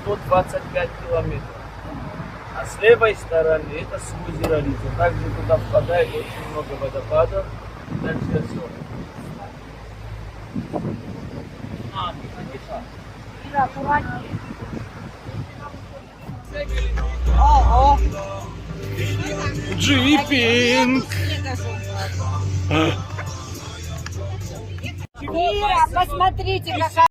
125 километров. А с левой стороны это Смузиралица. Также туда впадает очень много водопадов. Дальше все. Ого! Джипінг! Ира, посмотрите, какая